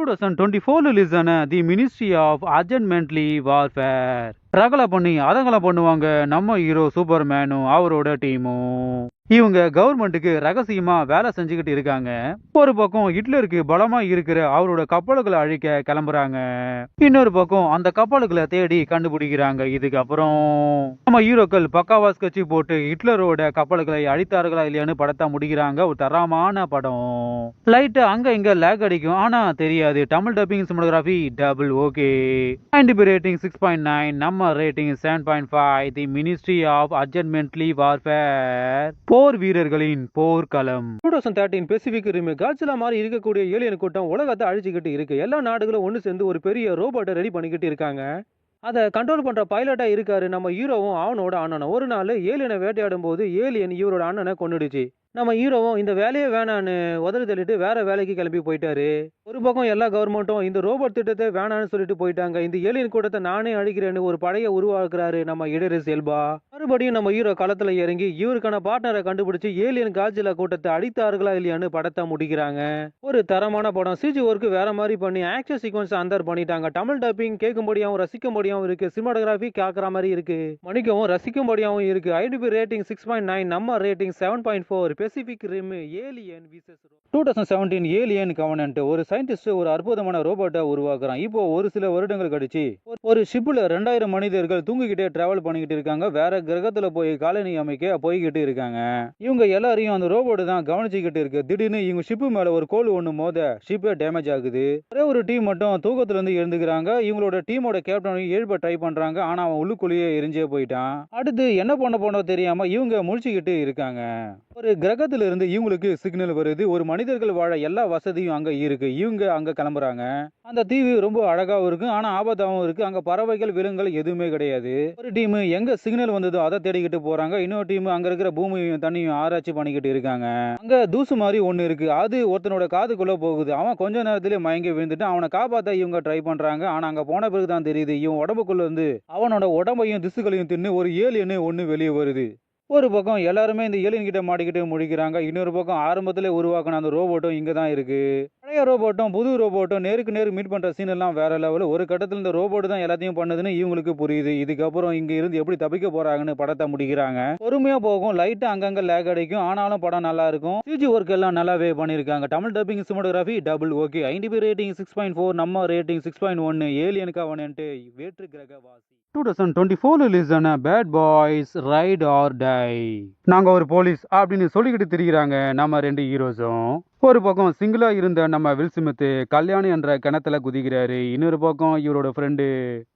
2024 ரிலீஸான the ministry of ungentlemanly warfare ரகலை பண்ணி அதகலை பண்ணுவாங்க நம்ம ஹீரோ சூப்பர்மேனும் அவரோட டீமும். இவங்க கவர்மெண்ட்டுக்கு ரகசியமா வேலை செஞ்சுக்கிட்டு இருக்காங்க. ஒரு பக்கம் ஹிட்லருக்கு பலமா இருக்கிற அவரோட கப்பல்களை அழிக்க கிளம்புறாங்க. இன்னொரு பக்கம் அந்த கப்பல்களை தேடி கண்டுபிடிக்கிறாங்க. இதுக்கப்புறம் நம்ம ஹீரோக்கள் பக்காவா ஸ்கெட்ச் போட்டு ஹிட்லரோட கப்பல்களை அழித்தார்களா இல்லையான்னு படத்தை முடிக்கிறாங்க. ஒரு தரமான படம். லைட்டா அங்க இங்க லேக் அடிக்கும், ஆனா தெரியாது. Tamil dubbing cinematography double okay. IMDb rating 6.9, நம்ம rating 7.5. The ministry of ungentlemanly warfare, போர் வீரர்களின் போர்க்களம். 2013 பெசிபிக் ரிம் காட்சிலா மாதிரி இருக்கக்கூடிய ஏலியன் கூட்டம் உலகத்தை அழிச்சுக்கிட்டு இருக்கு. எல்லா நாடுகளும் ஒன்று சேர்ந்து ஒரு பெரிய ரோபோட்டை ரெடி பண்ணிக்கிட்டு இருக்காங்க. அதை கண்ட்ரோல் பண்ற பைலட்டா இருக்காரு நம்ம ஹீரோவும் அவனோட அண்ணனும். ஒரு நாள் ஏலியனை வேட்டையாடும் போது ஏலியன் இவரோட அண்ணனை கொன்னுடுச்சு. நம்ம ஹீரோவும் இந்த வேலையே வேணான்னு உதறி தள்ளிட்டு வேற வேலைக்கு கிளம்பி போயிட்டாரு. ஒரு பக்கம் எல்லா கவர்மெண்ட்டும் இந்த ரோபோட் திட்டத்தை வேணான்னு சொல்லிட்டு போயிட்டாங்க. இந்த ஏலியன் கூட்டத்தை நானே அழிக்கிறேன்னு ஒரு படையை உருவாக்குறாரு நம்ம இடரிஸ் எல்பா. மறுபடியும் நம்ம ஹீரோ களத்துல இறங்கி இவருக்கான பார்ட்னரை கண்டுபிடிச்சு ஏலியன் காட்சிலா கூட்டத்தை அடித்தார்களா இல்லையான்னு படத்தை முடிக்கிறாங்க. ஒரு தரமான படம். சிஜி ஒர்க் வேற மாதிரி பண்ணி ஆக்ஷன் சீக்வன்ஸ் அந்தர் பண்ணிட்டாங்க. தமிழ் டப்பிங் கேட்கும்படியாவும் ரசிக்கும்படியாவும் இருக்கு. சினிமாட்டோகிராஃபி கேட்கற மாதிரி இருக்கு, மணிக்கவும் ரசிக்கும்படியாவும் இருக்கு. IMDb ரேட்டிங் 6.9, நம்ம rating 7.4. Pacific Rim Alien versus 2017 Alien Covenant. ஒரு சயின்டிஸ்ட் ஒரு அற்புதமான ரோபோட்டை உருவாக்குறான். இப்போ ஒரு சில வருடங்கள் கழிச்சு ஒரு ஷிப்ல 2000 மனிதர்கள் தூங்கிக்கிட்டே டிராவல் பண்ணிக்கிட்டு இருக்காங்க. வேற கிரகத்துல போய் காலனி அமைக்க போய்கிட்டு இருக்காங்க. இவங்க எல்லாரையும் அந்த ரோபோட் தான் கவனிச்சுக்கிட்டு இருக்கு. திடீர்னு இவங்க ஷிப்பு மேல ஒரு கோல் ஒண்ணு மோத ஷிப்பே டேமேஜ் ஆகுது. ஒரே ஒரு டீம் மட்டும் தூக்கத்துல இருந்து எழுந்துக்கிறாங்க. இவங்களோட டீமோட கேப்டனையும் எழுப்ப ட்ரை பண்றாங்க. ஆனா அவன் உள்ளுக்குள்ளேயே எரிஞ்சே போயிட்டான். அடுத்து என்ன பண்ண போனோ தெரியாம இவங்க முழிச்சுக்கிட்டு இருக்காங்க. ஒரு கிரகத்துல இருந்து இவங்களுக்கு சிக்னல் வருது. ஒரு மனிதர்கள் வாழ எல்லா வசதியும் அங்க இருக்கு. இவங்க அங்க கிளம்புறாங்க. அந்த தீவு ரொம்ப அழகாவும் இருக்கு, ஆனா ஆபத்தாவும் இருக்கு. அங்க பறவைகள் விலங்குகள் எதுவுமே கிடையாது. ஒரு டீம் எங்க சிக்னல் வந்ததோ அதை தேடிக்கிட்டு போறாங்க. இன்னொரு டீம் அங்க இருக்கிற பூமியும் தண்ணியும் ஆராய்ச்சி பண்ணிக்கிட்டு இருக்காங்க. அங்க தூசு மாதிரி ஒண்ணு இருக்கு. அது ஒருத்தனோட காதுக்குள்ள போகுது. அவன் கொஞ்ச நேரத்திலே மயங்கி விழுந்துட்டு அவனை காப்பாத்த இவங்க ட்ரை பண்றாங்க. ஆனா அங்க போன பிறகுதான் தெரியுது இவன் உடம்புக்குள்ள இருந்து அவனோட உடம்பையும் திசுகளையும் தின்னு ஒரு ஏலியன் ஒண்ணு வெளியே வருது. ஒரு பக்கம் எல்லாருமே இந்த ஏலியன் கிட்ட மாட்டிக்கிட்டு முடிக்கிறாங்க. இன்னொரு பக்கம் ஆரம்பத்திலே உருவாக்கின அந்த ரோபோட்டும் இங்க தான் இருக்கு. பழைய ரோபோட்டும் புது ரோபோட்டும் நேருக்கு நேரு மீட் பண்ற சீன் எல்லாம் வேற லெவல். ஒரு கட்டத்தில் இந்த ரோபோட் தான் எல்லாத்தையும் பண்ணுதுன்னு இவங்களுக்கு புரியுது. இதுக்கப்புறம் இங்க இருந்து எப்படி தப்பிக்க போறாங்கன்னு படத்தை முடிக்கிறாங்க. பொறுமையா போகும், லைட்டா அங்கங்க லேக் அடிக்கும், ஆனாலும் படம் நல்லா இருக்கும். சிஜி ஒர்க் எல்லாம் நல்லாவே பண்ணிருக்காங்க. Tamil dubbing cinematography double okay. IMDb rating 6.4, நம்ம ரேட்டிங் 6.1. ஏலியன் கவனன்ட் வேற்று கிரக வாசி. 2024 ரிலீஸான Bad Boys Ride or Die. நாங்க ஒரு போலீஸ் அப்படின்னு சொல்லிக்கிட்டு திரிகிறாங்க நம்ம ரெண்டு ஹீரோஸும். ஒரு பக்கம் சிங்கிளா இருந்த நம்ம வில் ஸ்மித் கல்யாணி என்ற கிணத்துல குதிக்கிறாரு. இன்னொரு பக்கம் இவரோட ஃப்ரெண்டு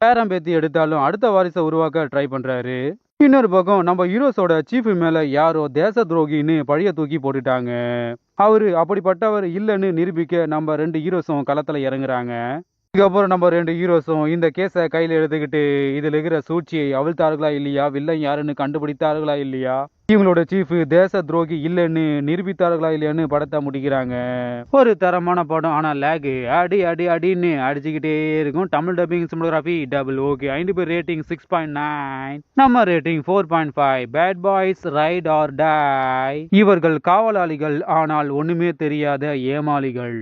பேரம்பேத்தி எடுத்தாலும் அடுத்த வாரிசை உருவாக்க ட்ரை பண்றாரு. இன்னொரு பக்கம் நம்ம ஹீரோஸோட சீஃப் மேல யாரோ தேச துரோகின்னு பழிய தூக்கி போட்டுட்டாங்க. அவரு அப்படிப்பட்டவர் இல்லைன்னு நிரூபிக்க நம்ம ரெண்டு ஹீரோஸும் களத்துல இறங்குறாங்க. இதுக்கப்புறம் நம்ம ரெண்டு ஹீரோஸும் இந்த கேஸை கையில் எடுத்துக்கிட்டு இதில் இருக்கிற சூழ்ச்சியை அவிழ்த்தார்களா இல்லையா, வில்லன் யாருன்னு கண்டுபிடித்தார்களா இல்லையா, இவங்களோட சீஃப் தேச துரோகி இல்லைன்னு நிரூபித்தார்களா இல்லையான்னு படத்தை முடிக்கிறாங்க. ஒரு தரமான படம், ஆனா லேக் அடி அடி அடின்னு அடிச்சுக்கிட்டே இருக்கும். Tamil dubbing cinematography double okay. IMDb rating 6.9, நம்ம rating 4.5. Bad Boys Ride or Die. இவர்கள் காவலாளிகள், ஆனால் ஒண்ணுமே தெரியாத ஏமாளிகள்.